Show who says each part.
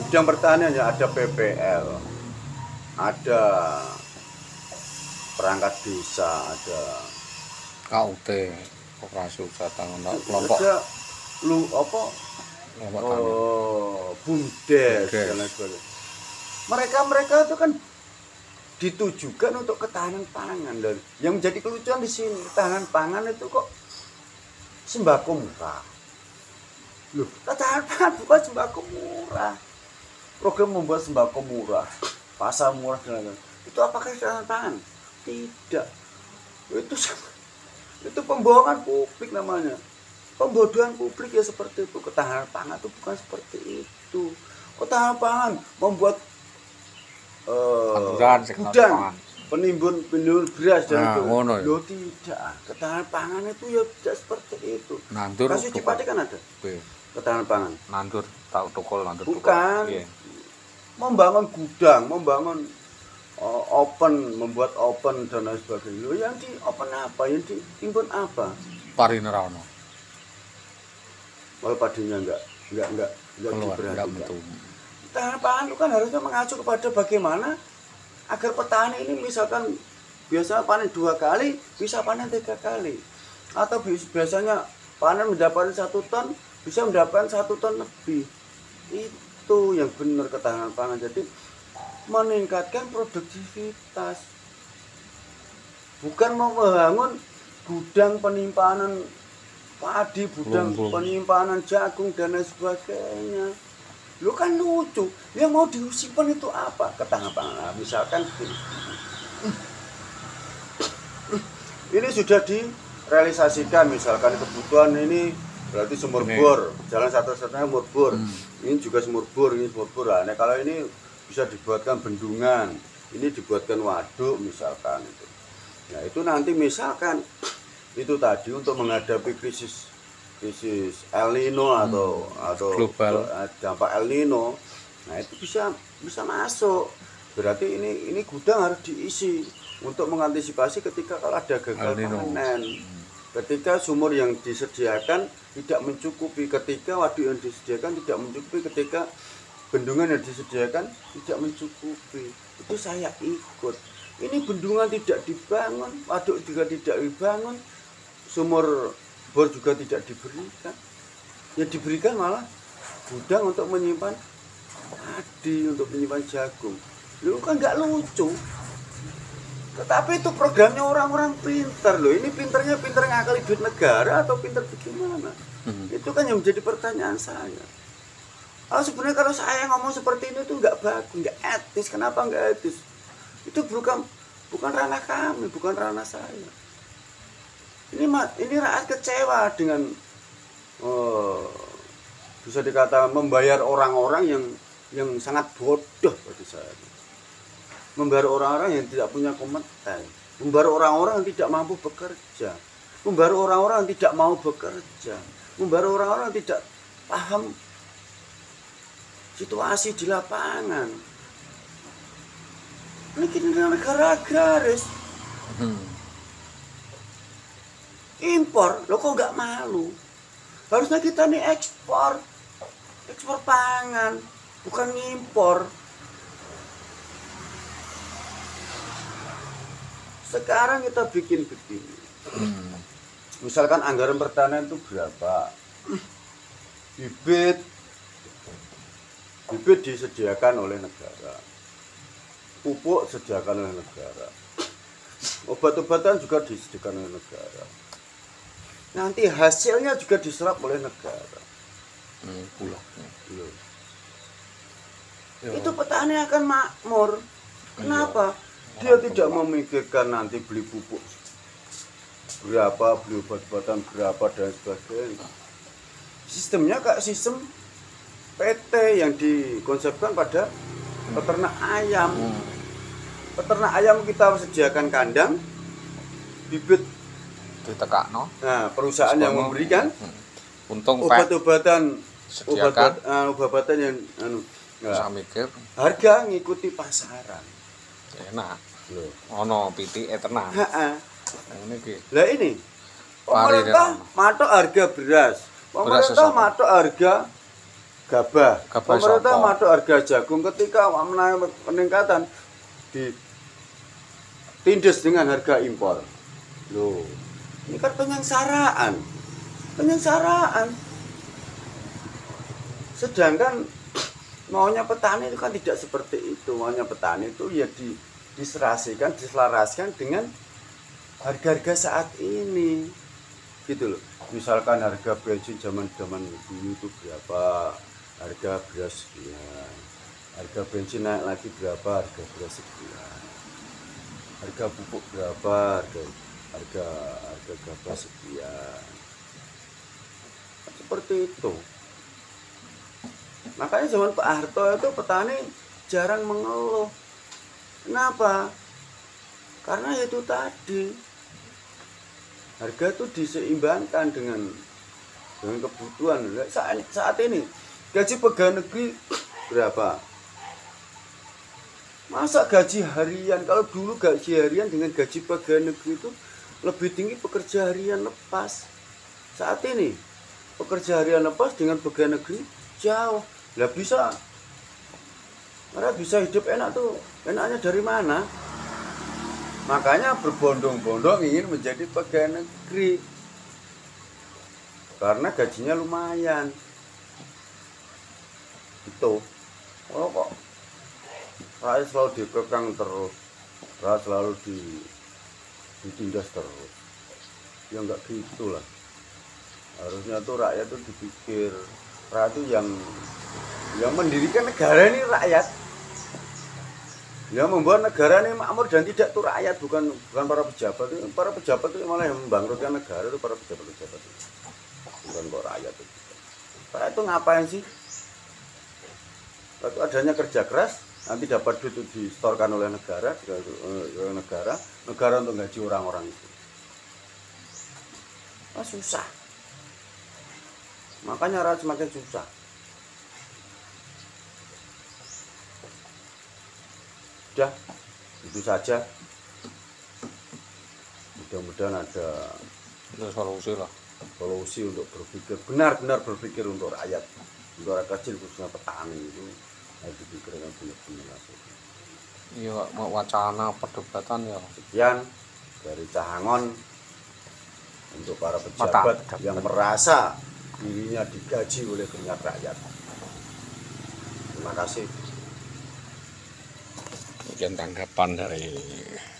Speaker 1: bidang pertanian ya ada PPL, ada perangkat desa, ada
Speaker 2: KUT, Koperasi Usaha Tanggungan Kelompok.
Speaker 1: ada
Speaker 2: Kelompok tani.
Speaker 1: BUMDes dan lain sebagainya. Mereka itu kan ditujukan untuk ketahanan pangan, dan yang menjadi kelucuan di sini ketahanan pangan itu kok sembako murah. Loh, ketahanan pangan bukan sembako murah. Program membuat sembako murah, pasar murah dan lain-lain. Itu apakah ketahanan pangan? Tidak. Itu pembohongan publik namanya. Pembodohan publik ya seperti itu. Ketahanan pangan itu bukan seperti itu. Ketahanan pangan membuat gudang penimbun beras dan itu. Loh tidak. Ketahanan pangan itu ya tidak seperti itu.
Speaker 2: Nandur.
Speaker 1: Kasus Cipati kan ada. Ketahanan pangan.
Speaker 2: Nandur tahu tukul nandur.
Speaker 1: Bukan. Membangun gudang, membangun open, membuat open dan lain sebagainya. Loh, yang di open apa? Yang ditimbun apa?
Speaker 2: Parine ra ono.
Speaker 1: Kalau padinya enggak diperhatikan. Ketahanan pangan itu kan harusnya mengacu kepada bagaimana agar petani ini misalkan biasanya panen 2 kali, bisa panen 3 kali. Atau biasanya panen mendapatkan 1 ton, bisa mendapatkan 1 ton lebih. Itu yang benar ketahanan pangan. Jadi meningkatkan produktivitas. Bukan membangun gudang penyimpanan padi, gudang penyimpanan jagung dan lain sebagainya. Lu kan lucu. Yang mau disimpan itu apa? Ketahanan pangan. Misalkan ini sudah direalisasikan, misalkan kebutuhan ini berarti sumur bor, jalan satu-satunya sumur bor. Ini juga sumur bor, ini sumur bor. Nah, kalau ini bisa dibuatkan bendungan, ini dibuatkan waduk misalkan itu. Nah, itu nanti misalkan itu tadi untuk menghadapi krisis El Nino atau
Speaker 2: global,
Speaker 1: dampak El Nino. Nah, itu bisa masuk. Berarti ini gudang harus diisi untuk mengantisipasi ketika kalau ada gagal panen. Ketika sumur yang disediakan tidak mencukupi, ketika waduk yang disediakan tidak mencukupi, ketika bendungan yang disediakan tidak mencukupi. Itu saya ikut. Ini bendungan tidak dibangun, waduk juga tidak dibangun, sumur bor juga tidak diberikan. Yang diberikan malah gudang untuk menyimpan padi, untuk menyimpan jagung. Lu kan nggak lucu. Tetapi itu programnya orang-orang pintar loh. Ini pintar ngakali duit negara atau pintar bagaimana? Itu kan yang menjadi pertanyaan saya. Sebenarnya kalau saya ngomong seperti ini tuh nggak bagus, nggak etis. Kenapa nggak etis? Itu bukan ranah kami, bukan ranah saya. Ini rakyat kecewa dengan bisa dikatakan membayar orang-orang yang sangat bodoh bagi saya. Membayar orang-orang yang tidak punya kompeten, membayar orang-orang yang tidak mampu bekerja, membayar orang-orang yang tidak mau bekerja, membayar orang-orang yang tidak paham situasi di lapangan. Ini kita negara agraris. Impor, lo kok nggak malu? Harusnya kita nih ekspor pangan, bukan ngimpor. Sekarang kita bikin begini. Misalkan anggaran pertanian itu berapa? Bibit disediakan oleh negara. Pupuk disediakan oleh negara. Obat-obatan juga disediakan oleh negara. Nanti hasilnya juga diserap oleh negara. Itu petani akan makmur. Kenapa? Dia tidak memikirkan nanti beli pupuk berapa, beli obat-obatan berapa dan sebagainya. Sistemnya kayak sistem PT yang dikonsepkan pada peternak ayam. Peternak ayam kita sediakan kandang, bibit
Speaker 2: ditekakno.
Speaker 1: Nah, perusahaan yang memberikan
Speaker 2: untung
Speaker 1: obat-obatan yang
Speaker 2: bisa mikir
Speaker 1: harga ngikuti pasaran.
Speaker 2: Enak. Ono pitike tenang. Ngene iki.
Speaker 1: Lah ini pemerintah matok harga beras. Pemerintah matok harga gabah.
Speaker 2: Gabah
Speaker 1: Pemerintah
Speaker 2: sapa?
Speaker 1: matok harga jagung ketika menaiki peningkatan ditindas dengan harga impor. Loh, ini kan penyengsaraan. Penyengsaraan. Sedangkan maunya petani itu kan tidak seperti itu. Maunya petani itu ya diselaraskan dengan harga-harga saat ini. Gitu loh. Misalkan harga bensin zaman dulu itu berapa, harga beras sekian, harga bensin naik lagi berapa, harga beras sekian, harga pupuk berapa, harga gabah sekian, seperti itu. Makanya zaman Pak Harto itu petani jarang mengeluh. Kenapa? Karena itu tadi, harga itu diseimbangkan dengan kebutuhan. Saat ini gaji pegawai negeri berapa? Masa gaji harian, kalau dulu gaji harian dengan gaji pegawai negeri itu lebih tinggi pekerja harian lepas. Saat ini pekerja harian lepas dengan pegawai negeri jauh. Lah bisa, mereka bisa hidup enak tuh. Enaknya dari mana? Makanya berbondong-bondong ingin menjadi pegawai negeri karena gajinya lumayan. Itu. Oh kok rakyat selalu dikekang terus, rakyat selalu ditindas terus. Ya enggak gitulah. Harusnya tuh rakyat tuh dipikir, rakyat tuh yang mendirikan negara ini rakyat. Yang membuat negara ini makmur dan tidak tuh rakyat, bukan para pejabat. Para pejabat itu malah yang membangkrutkan negara itu para pejabat-pejabat itu. Bukan kok rakyat itu. Rakyat itu ngapain sih? Waktu adanya kerja keras, nanti dapat duit itu disetorkan oleh negara untuk gaji orang-orang itu. Nah, susah. Makanya rakyat semakin susah. Sudah, itu saja. Mudah-mudahan ada
Speaker 2: solusi lah.
Speaker 1: Solusi untuk berpikir, benar-benar berpikir untuk rakyat, untuk rakyat kecil khususnya petani itu harus dipikirkan benar-benar.
Speaker 2: Iya, wacana perdebatan ya.
Speaker 1: Sekian dari Cahangon untuk para pejabat yang merasa dirinya digaji oleh keringat rakyat. Terima kasih.
Speaker 2: Mungkin tanggapan dari